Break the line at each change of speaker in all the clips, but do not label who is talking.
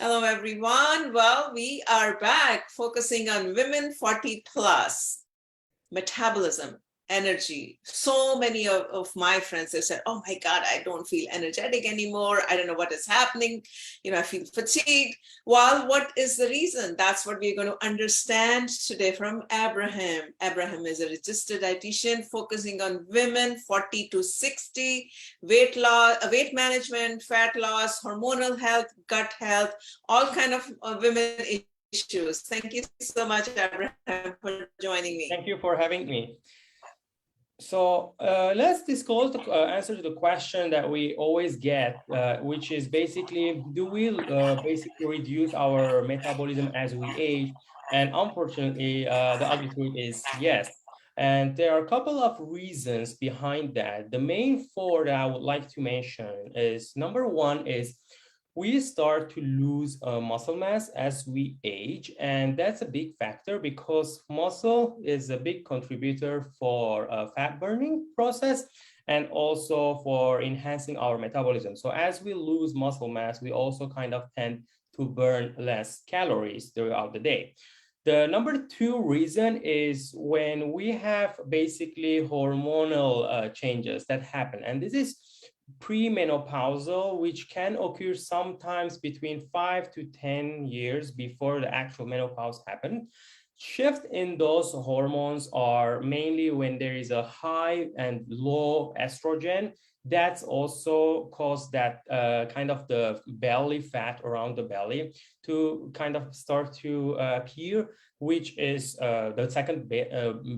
Hello, everyone. Well, we are back focusing on women 40 plus, metabolism, energy. So many of my friends have said, oh my God, I don't feel energetic anymore. I don't know what is happening. I feel fatigued. Well, what is the reason? That's what we're going to understand today from Abraham. Abraham is a registered dietitian focusing on women 40 to 60, weight loss, weight management, fat loss, hormonal health, gut health, all kind of women issues. Thank you so much, Abraham, for joining me.
Thank you for having me. So let's disclose the answer to the question that we always get, which is basically, do we basically reduce our metabolism as we age? And unfortunately, the ugly truth is yes. And there are a couple of reasons behind that. The main four that I would like to mention is, number one is we start to lose muscle mass as we age. And that's a big factor because muscle is a big contributor for fat burning process and also for enhancing our metabolism. So as we lose muscle mass, we also kind of tend to burn less calories throughout the day. The number two reason is when we have basically hormonal changes that happen. And this is premenopausal, which can occur sometimes between 5 to 10 years before the actual menopause happens. Shift in those hormones are mainly when there is a high and low estrogen. That's also caused that kind of the belly fat around the belly to kind of start to appear, which is the second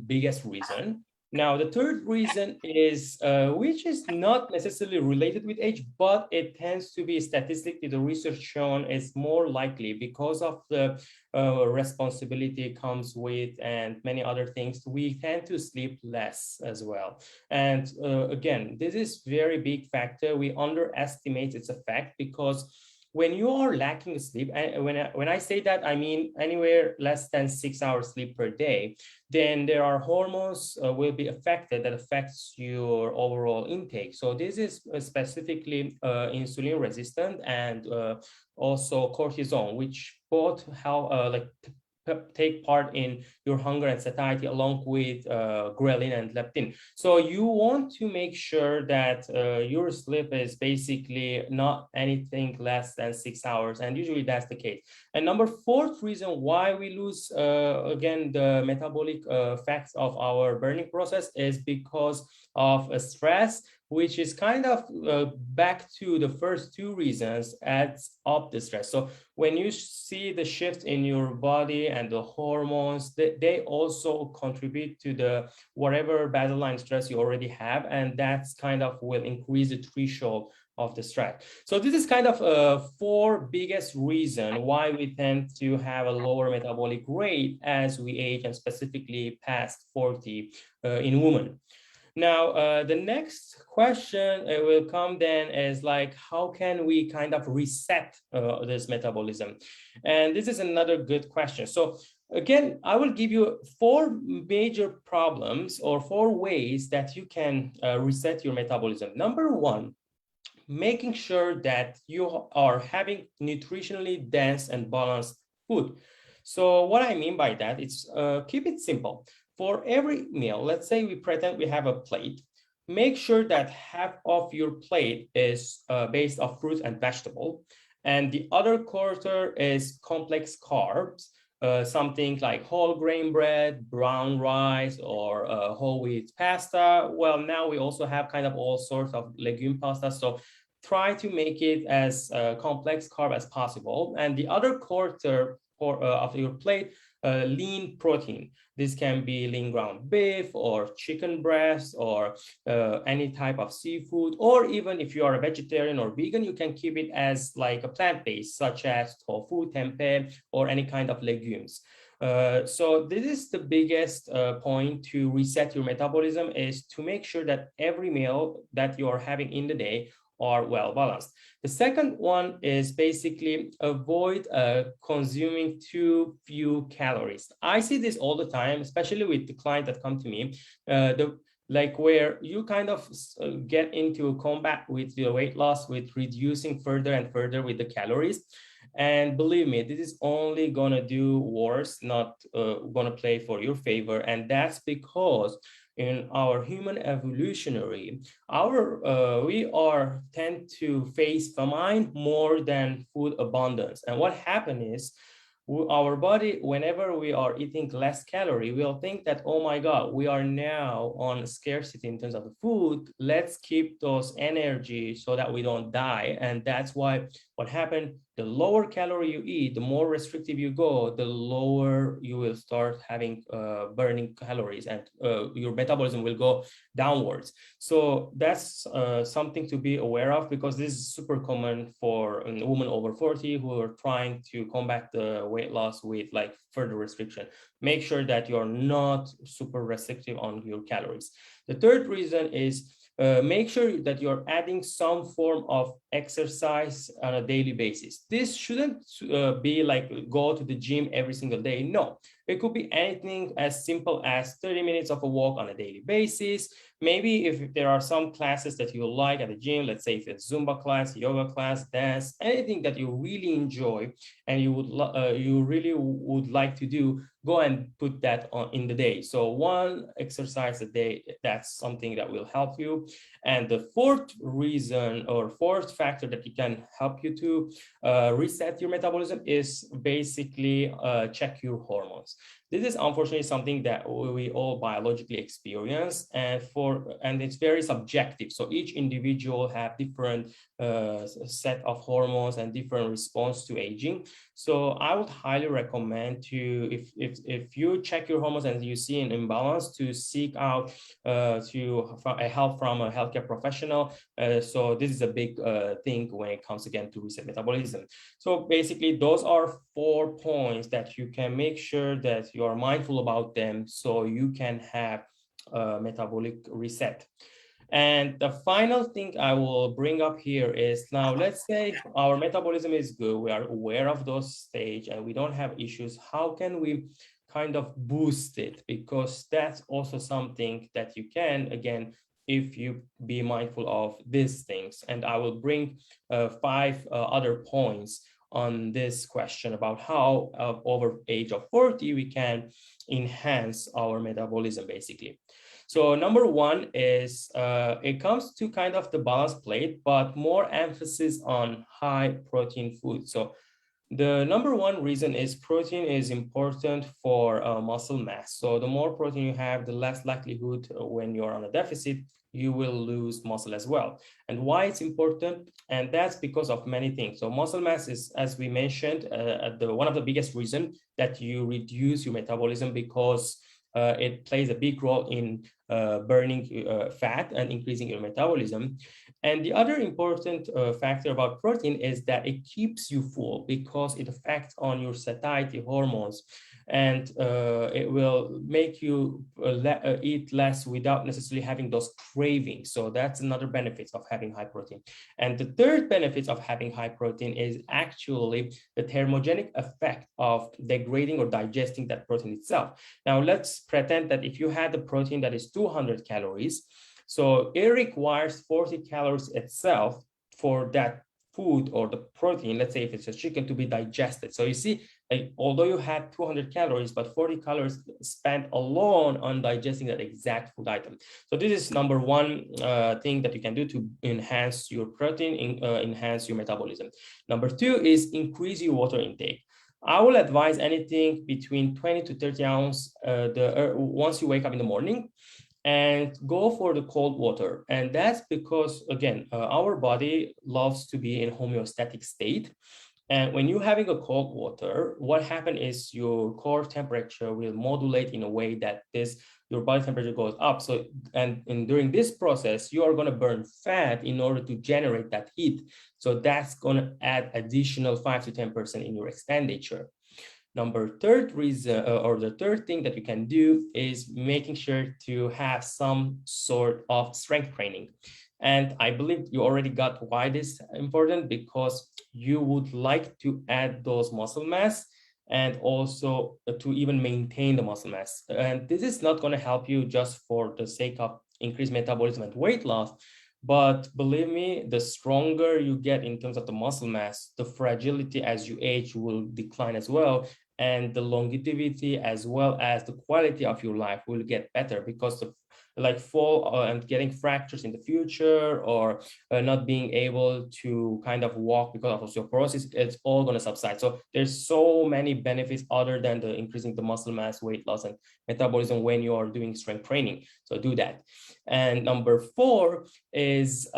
biggest reason. Now, the third reason is, which is not necessarily related with age, but it tends to be statistically, the research shown is more likely because of the responsibility comes with and many other things. We tend to sleep less as well. And again, this is very big factor. We underestimate its effect because when you are lacking sleep, and when I say that, I mean anywhere less than 6 hours sleep per day, then there are hormones will be affected that affects your overall intake. So this is specifically insulin resistant and also cortisol, which both take part in your hunger and satiety along with ghrelin and leptin. So you want to make sure that your sleep is basically not anything less than 6 hours, and usually that's the case. And number fourth reason why we lose again the metabolic effects of our burning process is because of stress, which is kind of back to the first two reasons, adds up the stress. So when you see the shift in your body and the hormones, they also contribute to the whatever baseline stress you already have, and that's kind of will increase the threshold of the stress. So this is kind of four biggest reason why we tend to have a lower metabolic rate as we age, and specifically past 40 in women. Now, the next question will come then is like, how can we kind of reset this metabolism? And this is another good question. So again, I will give you four major problems or four ways that you can reset your metabolism. Number one, making sure that you are having nutritionally dense and balanced food. So what I mean by that, it's keep it simple. For every meal, let's say we pretend we have a plate, make sure that half of your plate is based on fruit and vegetable, and the other quarter is complex carbs, something like whole grain bread, brown rice, or whole wheat pasta. Well, now we also have kind of all sorts of legume pasta. So try to make it as complex carb as possible. And the other quarter of your plate, lean protein. This can be lean ground beef or chicken breast or any type of seafood, or even if you are a vegetarian or vegan, you can keep it as like a plant-based, such as tofu, tempeh, or any kind of legumes. So this is the biggest point to reset your metabolism, is to make sure that every meal that you are having in the day are well balanced. The second one is basically avoid consuming too few calories. I see this all the time, especially with the clients that come to me. like where you kind of get into combat with the weight loss, with reducing further and further with the calories. And believe me, this is only gonna do worse, not gonna play for your favor. And that's because in our human evolutionary, we are tend to face famine more than food abundance. And what happened is, our body, whenever we are eating less calorie, we'll think that, oh my God, we are now on scarcity in terms of the food. Let's keep those energy so that we don't die. And that's why what happened, the lower calorie you eat, the more restrictive you go, the lower you will start having burning calories, and your metabolism will go downwards. So that's something to be aware of, because this is super common for women over 40 who are trying to combat the weight loss with like further restriction. Make sure that you're not super restrictive on your calories. The third reason is make sure that you're adding some form of exercise on a daily basis. This shouldn't be like go to the gym every single day. No, it could be anything as simple as 30 minutes of a walk on a daily basis. Maybe if there are some classes that you like at the gym, let's say if it's Zumba class, yoga class, dance, anything that you really enjoy and you really would like to do, go and put that on in the day. So one exercise a day, that's something that will help you. And the fourth reason or fourth factor that you can help you to reset your metabolism is basically check your hormones. This is unfortunately something that we all biologically experience, and it's very subjective. So each individual have different set of hormones and different response to aging. So I would highly recommend to, if you check your hormones and you see an imbalance, to seek out help from a healthcare professional. So this is a big thing when it comes again to reset metabolism. So basically, those are 4 points that you can make sure that you are mindful about them, so you can have a metabolic reset. And the final thing I will bring up here is, now let's say our metabolism is good, we are aware of those stage and we don't have issues. How can we kind of boost it? Because that's also something that you can, again, if you be mindful of these things. And I will bring 5 other points on this question about how over age of 40 we can enhance our metabolism basically. So number 1 is it comes to kind of the balanced plate, but more emphasis on high protein food. So the number 1 reason is protein is important for muscle mass. So the more protein you have, the less likelihood when you're on a deficit, you will lose muscle as well. And why it's important? And that's because of many things. So muscle mass is, as we mentioned, one of the biggest reasons that you reduce your metabolism, because it plays a big role in burning fat and increasing your metabolism. And the other important factor about protein is that it keeps you full, because it affects on your satiety hormones, and it will make you eat less without necessarily having those cravings. So that's another benefit of having high protein. And the third benefit of having high protein is actually the thermogenic effect of degrading or digesting that protein itself. Now let's pretend that if you had a protein that is 200 calories, so it requires 40 calories itself for that food or the protein, let's say if it's a chicken, to be digested. So you see, like, although you had 200 calories, but 40 calories spent alone on digesting that exact food item. So this is number 1 thing that you can do to enhance your protein, enhance your metabolism. Number 2 is increase your water intake. I will advise anything between 20 to 30 ounces once you wake up in the morning, and go for the cold water. And that's because, again, our body loves to be in homeostatic state. And when you're having a cold water, what happens is your core temperature will modulate in a way that your body temperature goes up. So, and during this process, you are going to burn fat in order to generate that heat. So that's going to add additional 5 to 10% in your expenditure. The third thing that you can do is making sure to have some sort of strength training. And I believe you already got why this is important, because you would like to add those muscle mass and also to even maintain the muscle mass. And this is not going to help you just for the sake of increased metabolism and weight loss. But believe me, the stronger you get in terms of the muscle mass, the fragility as you age will decline as well. And the longevity as well as the quality of your life will get better, because of like fall and getting fractures in the future, or not being able to kind of walk because of osteoporosis, it's all going to subside. So there's so many benefits other than the increasing the muscle mass, weight loss, and metabolism when you are doing strength training. So do that. And number 4 is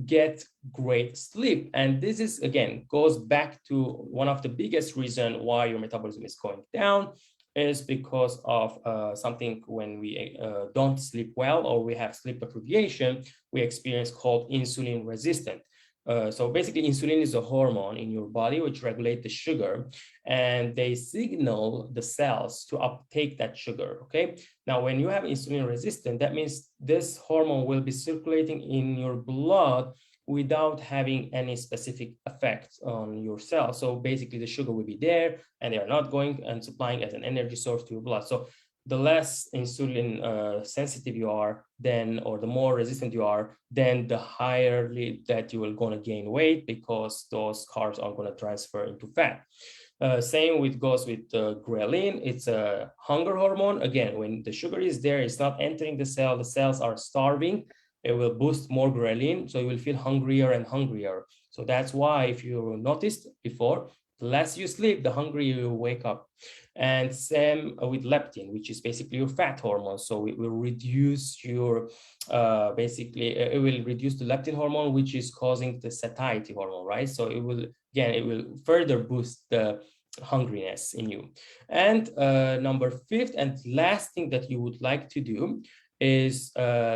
get great sleep. And this is, again, goes back to one of the biggest reason why your metabolism is going down, is because of something. When we don't sleep well, or we have sleep deprivation, we experience called insulin resistant. So basically, insulin is a hormone in your body which regulates the sugar, and they signal the cells to uptake that sugar. Okay. Now, when you have insulin resistant, that means this hormone will be circulating in your blood without having any specific effect on your cells. So basically, the sugar will be there, and they are not going and supplying as an energy source to your blood. So the less insulin sensitive you are, then, or the more resistant you are, then the higher that you will going to gain weight, because those carbs are going to transfer into fat. Same goes with ghrelin. It's a hunger hormone. Again, when the sugar is there, it's not entering the cell. The cells are starving. It will boost more ghrelin, so you will feel hungrier and hungrier. So that's why, if you noticed before, the less you sleep, the hungrier you wake up. And same with leptin, which is basically your fat hormone. So it will reduce your, it will reduce the leptin hormone, which is causing the satiety hormone, right? So it will, again, it will further boost the hungriness in you. And number 5th and last thing that you would like to do is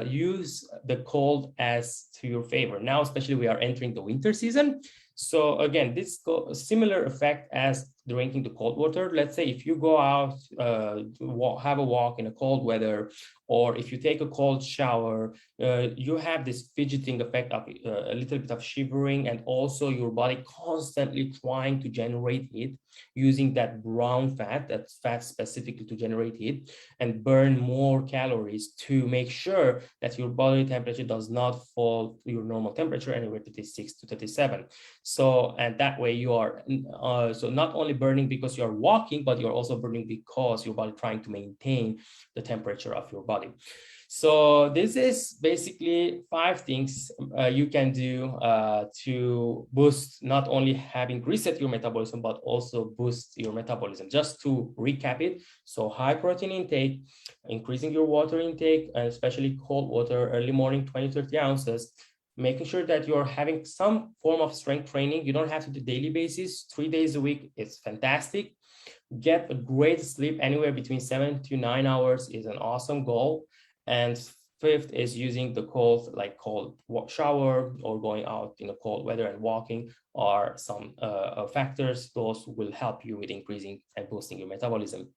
use the cold as to your favor. Now, especially we are entering the winter season. So again, this similar effect as drinking the cold water. Let's say if you go out, have a walk in a cold weather, or if you take a cold shower, you have this fidgeting effect of a little bit of shivering, and also your body constantly trying to generate heat using that brown fat, that's fat specifically to generate heat and burn more calories to make sure that your body temperature does not fall to your normal temperature, anywhere 36 to 37. So, and that way you are, so not only burning because you're walking, but you're also burning because your body trying to maintain the temperature of your body. So this is basically 5 things you can do to boost, not only having reset your metabolism, but also boost your metabolism. Just to recap it, so high protein intake, increasing your water intake, and especially cold water, early morning, 20-30 ounces, making sure that you're having some form of strength training. You don't have to do daily basis, 3 days a week. It's fantastic. Get a great sleep, anywhere between 7 to 9 hours is an awesome goal. And 5th is using the cold shower, or going out in a cold weather and walking, are some factors. Those will help you with increasing and boosting your metabolism.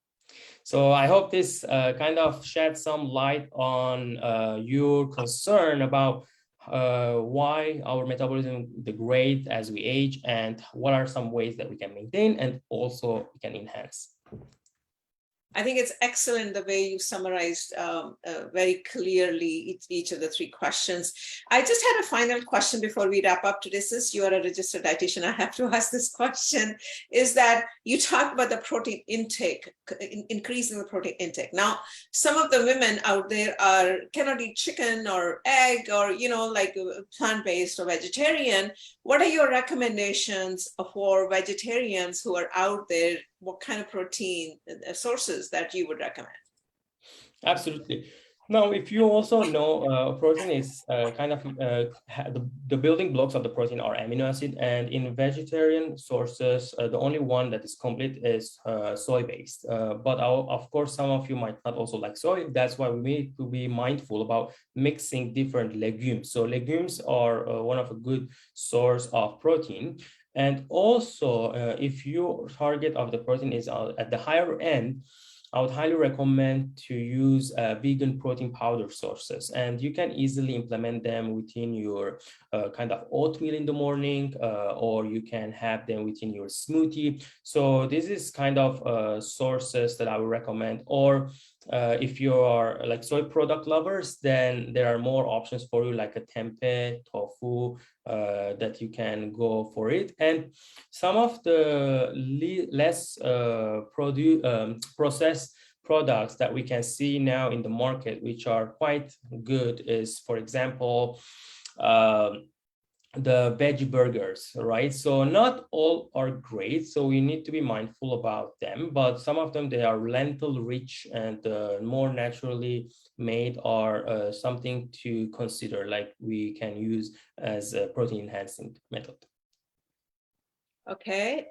So I hope this kind of shed some light on your concern about why our metabolism degrades as we age, and what are some ways that we can maintain and also we can enhance.
I think it's excellent the way you summarized very clearly each of the 3 questions. I just had a final question before we wrap up today. Since you are a registered dietitian, I have to ask this question, is that you talked about the protein intake, increasing the protein intake. Now, some of the women out there cannot eat chicken or egg, or, like plant-based or vegetarian. What are your recommendations for vegetarians who are out there? What kind of protein sources that you would recommend?
Absolutely. Now, if you also know, protein is kind of the building blocks of the protein are amino acid, and in vegetarian sources, the only one that is complete is soy-based. But of course, some of you might not also like soy. That's why we need to be mindful about mixing different legumes. So legumes are one of a good source of protein. And also, if your target of the protein is at the higher end, I would highly recommend to use vegan protein powder sources, and you can easily implement them within your kind of oatmeal in the morning, or you can have them within your smoothie. So this is kind of sources that I would recommend. Or if you are like soy product lovers, then there are more options for you, like a tempeh, tofu, that you can go for it. And some of the less processed products that we can see now in the market, which are quite good, is, for example, the veggie burgers, right? So not all are great, so we need to be mindful about them, but some of them, they are lentil rich and more naturally made, are something to consider, like we can use as a protein enhancing method.
Okay,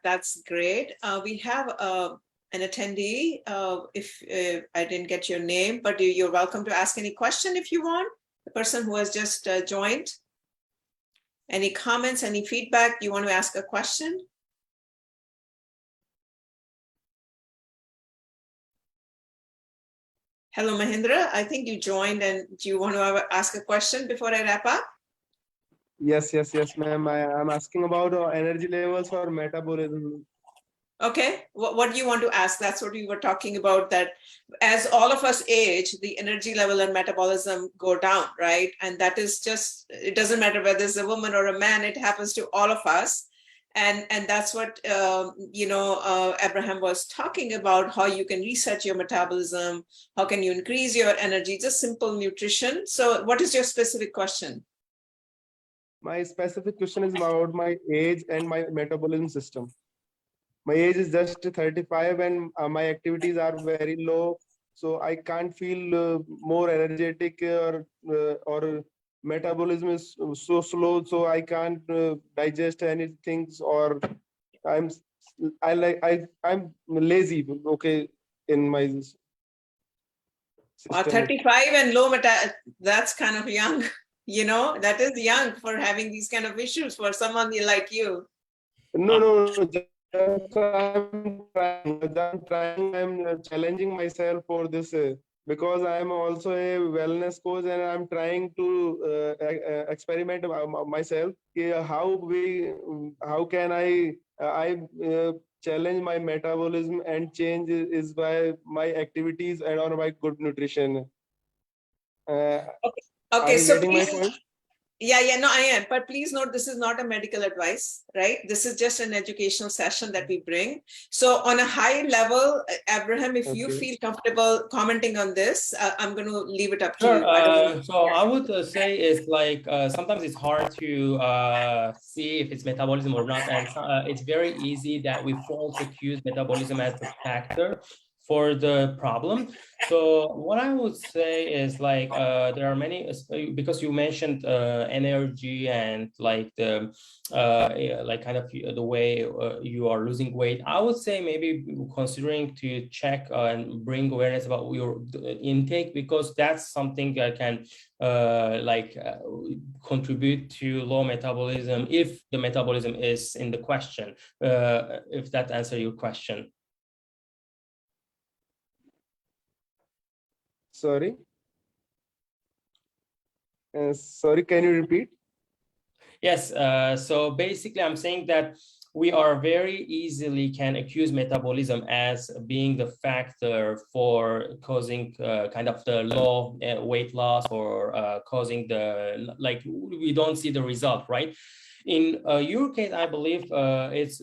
that's great. We have an attendee. If I didn't get your name, but you're welcome to ask any question if you want. The person who has just joined. Any comments, any feedback? You want to ask a question? Hello, Mahindra. I think you joined, and do you want to ask a question before I wrap up?
Yes, ma'am. I'm asking about energy levels or metabolism.
Okay, what do you want to ask? That's what we were talking about, that as all of us age, the energy level and metabolism go down, right? And that is just, it doesn't matter whether it's a woman or a man, it happens to all of us. And that's what, Abraham was talking about, how you can reset your metabolism, how can you increase your energy, just simple nutrition. So what is your specific question?
My specific question is about my age and my metabolism system. My age is just 35 and my activities are very low, so I can't feel more energetic, or metabolism is so slow, so I can't digest anything, or I'm I'm lazy. Okay, in my system.
35 and low meta, that's kind of young. That is young for having these kind of issues for someone like you.
No. I'm trying. I'm challenging myself for this, because I'm also a wellness coach, and I'm trying to experiment myself. How can I challenge my metabolism and change is by my activities and on my good nutrition. Are
Okay,
you
so
getting my point?
no, I am. But please note, this is not a medical advice, right? This is just an educational session that we bring. So on a high level, Abraham, if you feel comfortable commenting on this, I'm going to leave it up to you.
I would say it's like sometimes it's hard to see if it's metabolism or not, and it's very easy that we false accuse metabolism as the factor for the problem. So what I would say is like there are many, because you mentioned energy and like the like kind of the way you are losing weight. I would say maybe considering to check and bring awareness about your intake, because that's something that can contribute to low metabolism if the metabolism is in the question. If that answers your question.
Sorry. Sorry, can you repeat?
Yes. So basically, I'm saying that we are very easily can accuse metabolism as being the factor for causing kind of the low weight loss, or causing the, like, we don't see the result, right? In your case, I believe it's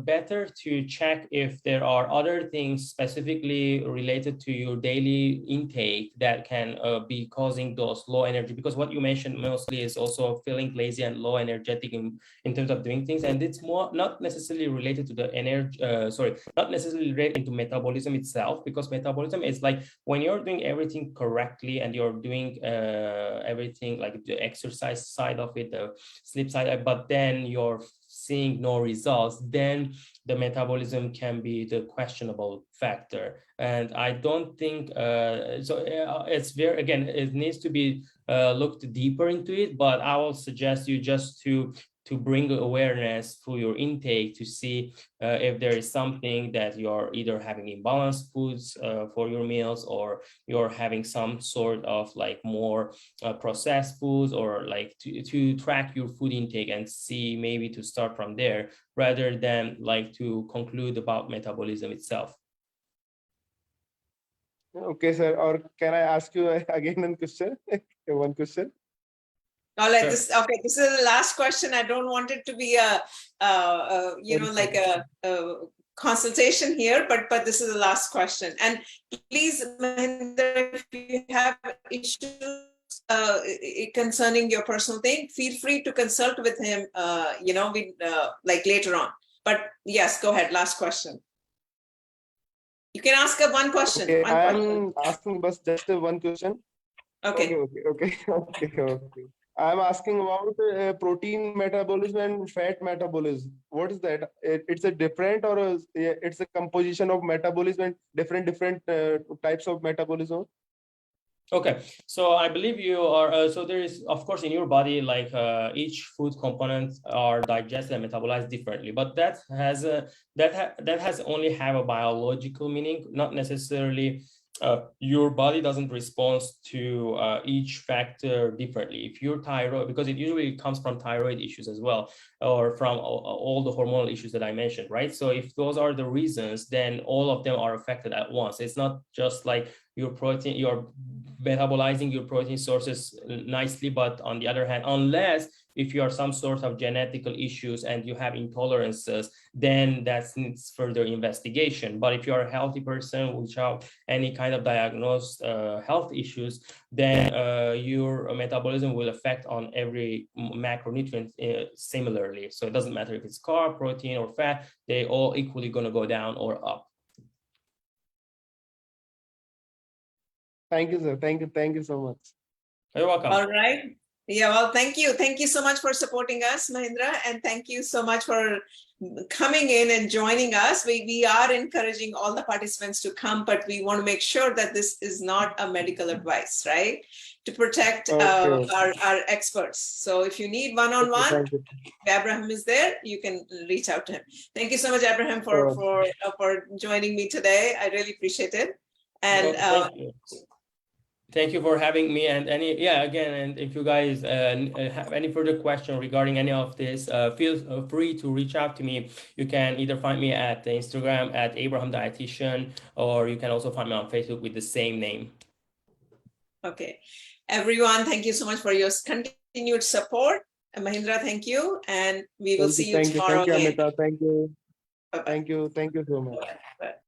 better to check if there are other things specifically related to your daily intake that can be causing those low energy, because what you mentioned mostly is also feeling lazy and low energetic in terms of doing things, and it's more not necessarily related to the energy, not necessarily related to metabolism itself, because metabolism is like when you're doing everything correctly and you're doing everything, like the exercise side of it, the sleep side, but then you're seeing no results, then the metabolism can be the questionable factor. And I don't think it's very, again, it needs to be looked deeper into it, but I will suggest you just to bring awareness through your intake to see if there is something that you're either having imbalanced foods for your meals, or you're having some sort of like more processed foods, or like to track your food intake and see maybe to start from there rather than like to conclude about metabolism itself.
Okay, sir. Or can I ask you again one question? One question.
All right,
Sure.
okay, this is the last question. I don't want it to be you know, like a consultation here, but this is the last question. And please, Mahinder, if you have issues concerning your personal thing, feel free to consult with him, you know, like later on. But yes, go ahead, last question. You can ask one question.
Okay,
One
I
question.
am asking just one question.
Okay.
Okay. I'm asking about protein metabolism and fat metabolism. What is that? It's a different or it's a composition of metabolism and different types of metabolism?
Okay, so I believe you are, so there is, of course, in your body, like each food component are digested and metabolized differently, but that has that has only have a biological meaning, not necessarily your body doesn't respond to each factor differently. If your thyroid, because it usually comes from thyroid issues as well, or from all the hormonal issues that I mentioned, right? So if those are the reasons, then all of them are affected at once. It's not just like your protein, you're metabolizing your protein sources nicely, but on the other hand, unless if you are some sort of genetical issues and you have intolerances, then that needs further investigation. But if you are a healthy person without any kind of diagnosed health issues, then your metabolism will affect on every macronutrient similarly. So it doesn't matter if it's carb, protein, or fat, they all equally going to go down or up.
Thank you, sir. Thank you so much.
You're welcome.
All right. Yeah, well, thank you. Thank you so much for supporting us, Mahindra. And thank you so much for coming in and joining us. We are encouraging all the participants to come, but we want to make sure that this is not a medical advice, right? To protect our experts. So if you need one-on-one, Abraham is there. You can reach out to him. Thank you so much, Abraham, for joining me today. I really appreciate it. And
thank you. Thank you for having me. And and if you guys have any further question regarding any of this, feel free to reach out to me. You can either find me at Instagram at Abraham Dietitian, or you can also find me on Facebook with the same name.
Okay, everyone, thank you so much for your continued support. And Mahindra, thank you. And we will see you tomorrow.
Thank you, Amita. Thank you.
Bye-bye.
Thank you so much.
Bye-bye.